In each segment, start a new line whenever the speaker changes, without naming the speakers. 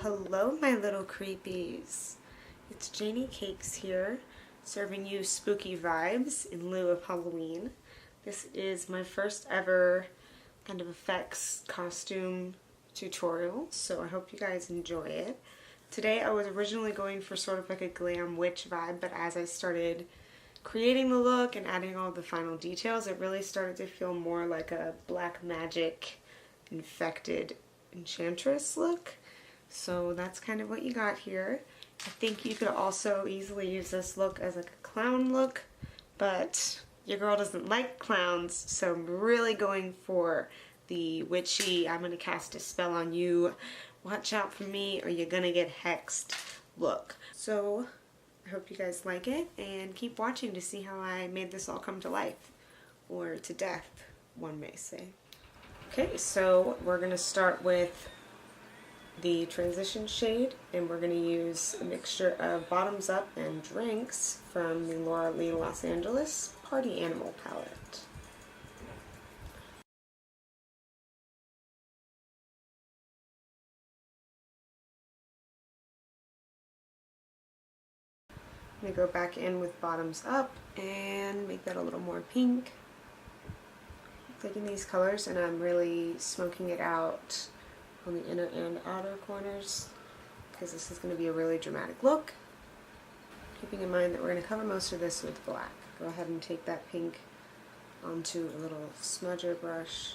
Hello my little creepies. It's Janie Cakes here, serving you spooky vibes in lieu of Halloween. This is my first ever kind of effects costume tutorial, so I hope you guys enjoy it. Today I was originally going for sort of like a glam witch vibe, but as I started creating the look and adding all the final details, it really started to feel more like a black magic infected Enchantress look. So that's kind of what you got here. I think you could also easily use this look as like a clown look, but your girl doesn't like clowns, so I'm really going for the witchy, I'm gonna cast a spell on you, watch out for me or you're gonna get hexed look. So I hope you guys like it and keep watching to see how I made this all come to life, or to death, one may say. Okay, so we're gonna start with the transition shade, and we're going to use a mixture of Bottoms Up and Drinks from the Laura Lee Los Angeles Party Animal palette. I'm going to go back in with Bottoms Up and make that a little more pink. I'm taking these colors and I'm really smoking it out on the inner and outer corners because this is going to be a really dramatic look. Keeping in mind that we're going to cover most of this with black. Go ahead and take that pink onto a little smudger brush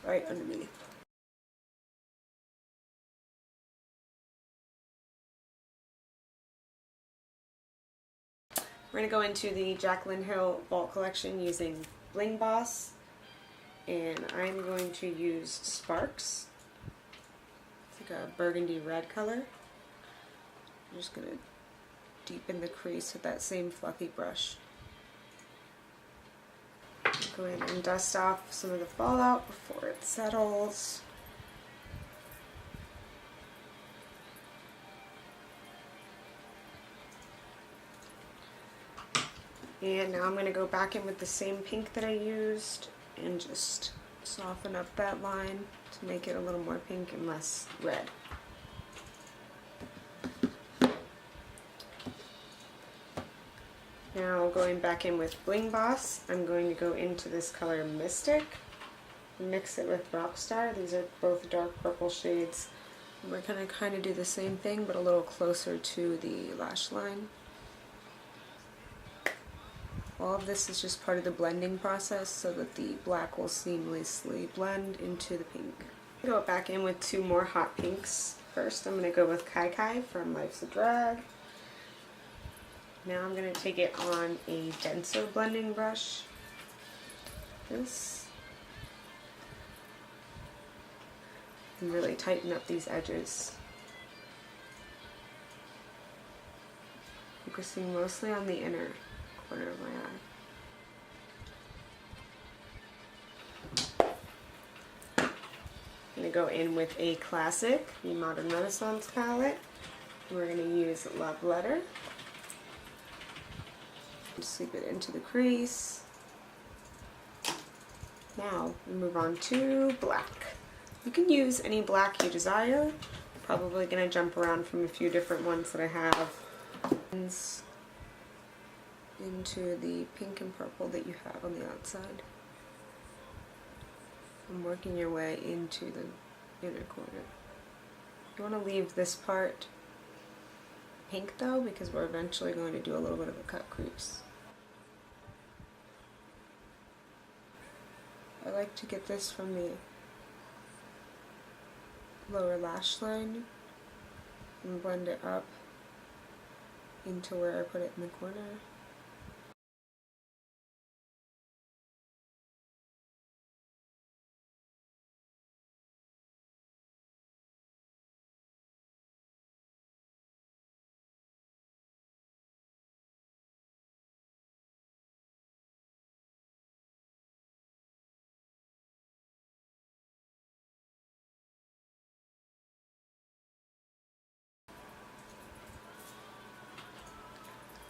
right underneath. We're going to go into the Jaclyn Hill Vault Collection using Bling Boss, and I'm going to use Sparks. It's like a burgundy red color. I'm just going to deepen the crease with that same fluffy brush. Go in and dust off some of the fallout before it settles. And now I'm going to go back in with the same pink that I used and just soften up that line to make it a little more pink and less red. Now going back in with Bling Boss, I'm going to go into this color Mystic and mix it with Rockstar. These are both dark purple shades. And we're going to kind of do the same thing but a little closer to the lash line. All of this is just part of the blending process so that the black will seamlessly blend into the pink. Go back in with two more hot pinks. First I'm going to go with Kai Kai from Life's a Drag. Now I'm going to take it on a denser blending brush. This. And really tighten up these edges. Focusing mostly on the inner corner of my eye. I'm going to go in with a classic, the Modern Renaissance palette. We're going to use Love Letter. Sweep it into the crease. Now we move on to black. You can use any black you desire. I'm probably going to jump around from a few different ones that I have. Into the pink and purple that you have on the outside. And working your way into the inner corner. You want to leave this part pink though, because we're eventually going to do a little bit of a cut crease. I like to get this from the lower lash line and blend it up into where I put it in the corner.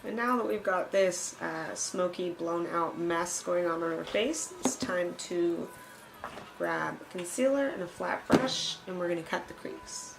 And now that we've got this smoky, blown out mess going on our face, it's time to grab a concealer and a flat brush, and we're going to cut the crease.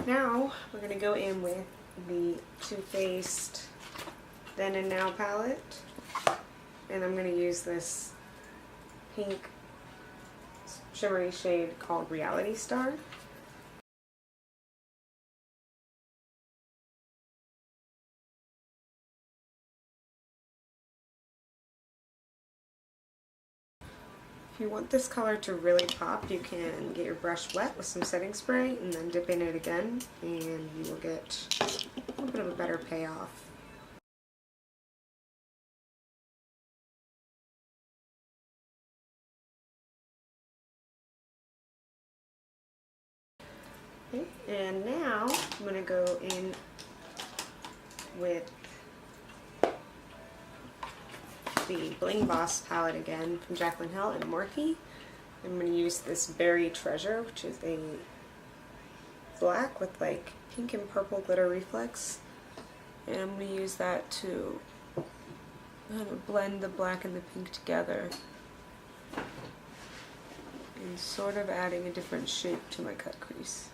Now we're going to go in with the Too Faced Then and Now palette, and I'm going to use this pink shimmery shade called Reality Star. If you want this color to really pop, you can get your brush wet with some setting spray and then dip in it again, and you will get a little bit of a better payoff. Okay, and now I'm going to go in with the Bling Boss palette again from Jaclyn Hill and Morphe. I'm going to use this Berry Treasure, which is a black with like pink and purple glitter reflex, and I'm going to use that to kind of blend the black and the pink together and sort of adding a different shape to my cut crease.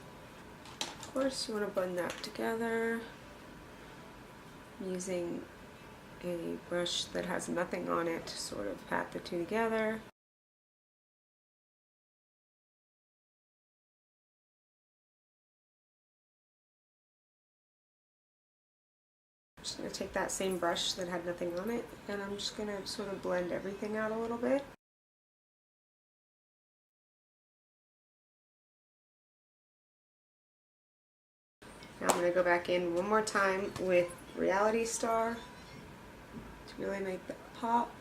Of course, you want to blend that together. I'm using a brush that has nothing on it to sort of pat the two together. I'm just going to take that same brush that had nothing on it, and I'm just going to sort of blend everything out a little bit. Now I'm going to go back in one more time with Reality Star to really make that pop.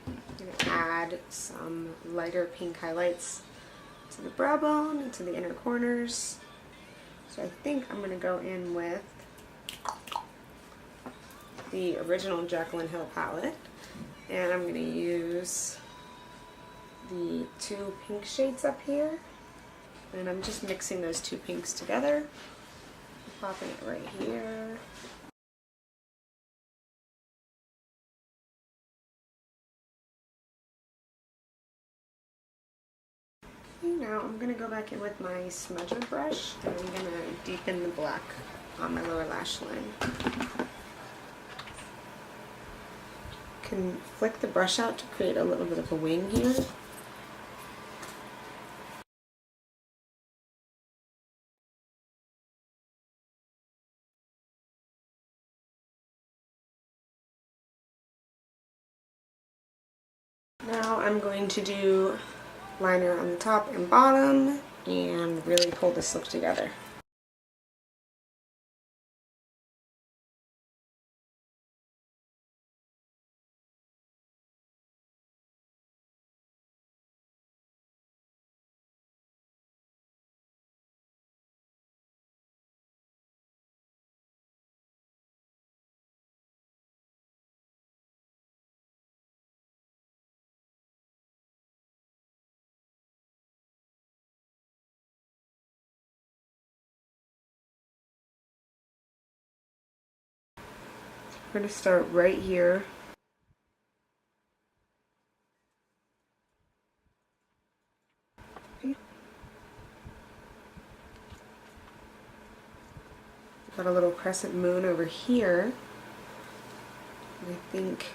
I'm going to add some lighter pink highlights to the brow bone and to the inner corners. So I think I'm going to go in with the original Jaclyn Hill palette, and I'm going to use the two pink shades up here, and I'm just mixing those two pinks together, popping it right here. Okay, now I'm going to go back in with my smudger brush, and I'm going to deepen the black on my lower lash line. Can flick the brush out to create a little bit of a wing here. Now I'm going to do liner on the top and bottom and really pull this look together. We're going to start right here. Okay. Got a little crescent moon over here. And I think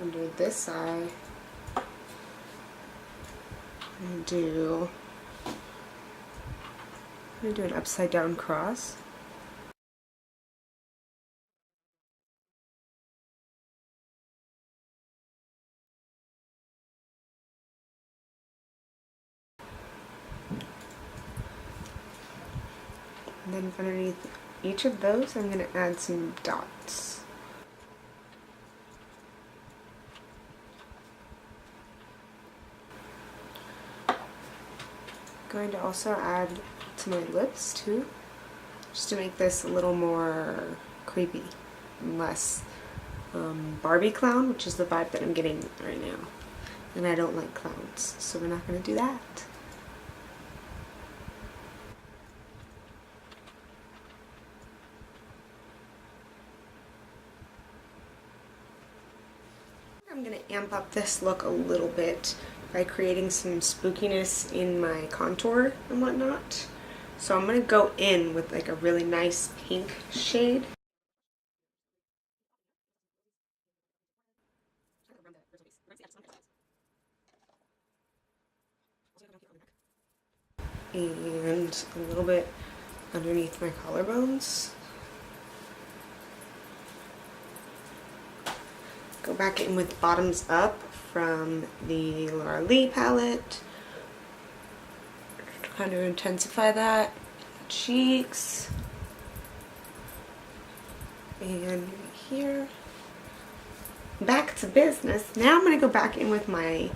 under this eye, I'm going to do an upside down cross. And then underneath each of those, I'm going to add some dots. Going to also add to my lips too, just to make this a little more creepy and less Barbie clown, which is the vibe that I'm getting right now. And I don't like clowns, so we're not going to do that. I'm going to amp up this look a little bit by creating some spookiness in my contour and whatnot. So I'm going to go in with like a really nice pink shade. And a little bit underneath my collarbones. Go back in with Bottoms Up from the Laura Lee palette. Kind of intensify that. Cheeks. And here. Back to business. Now I'm going to go back in with my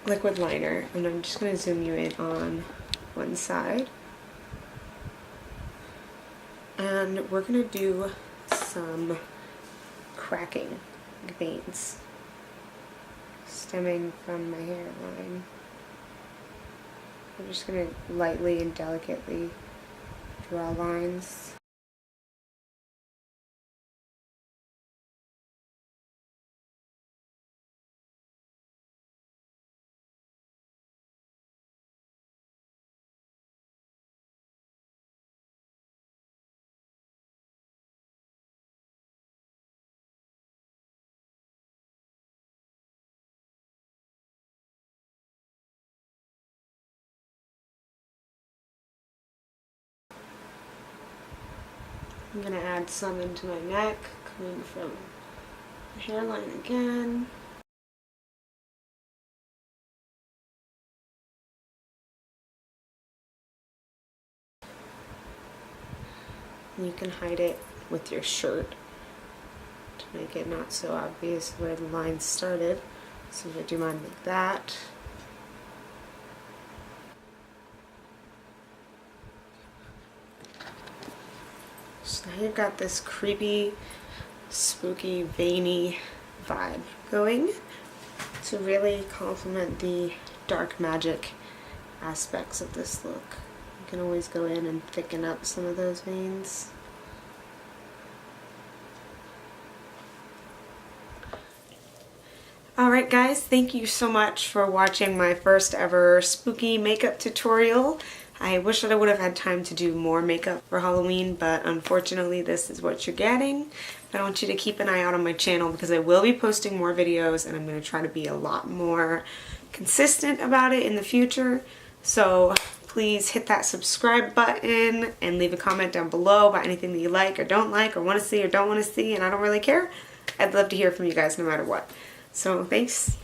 liquid liner, and I'm just going to zoom you in on one side. And we're going to do some cracking veins stemming from my hairline. I'm just going to lightly and delicately draw lines. I'm going to add some into my neck, coming from the hairline again. And you can hide it with your shirt to make it not so obvious where the lines started. So I'm going to do mine like that. So now you've got this creepy, spooky, veiny vibe going to really complement the dark magic aspects of this look. You can always go in and thicken up some of those veins. Alright guys, thank you so much for watching my first ever spooky makeup tutorial. I wish that I would have had time to do more makeup for Halloween, but unfortunately this is what you're getting. I want you to keep an eye out on my channel because I will be posting more videos and I'm going to try to be a lot more consistent about it in the future. So please hit that subscribe button and leave a comment down below about anything that you like or don't like or want to see or don't want to see, and I don't really care. I'd love to hear from you guys no matter what. So thanks.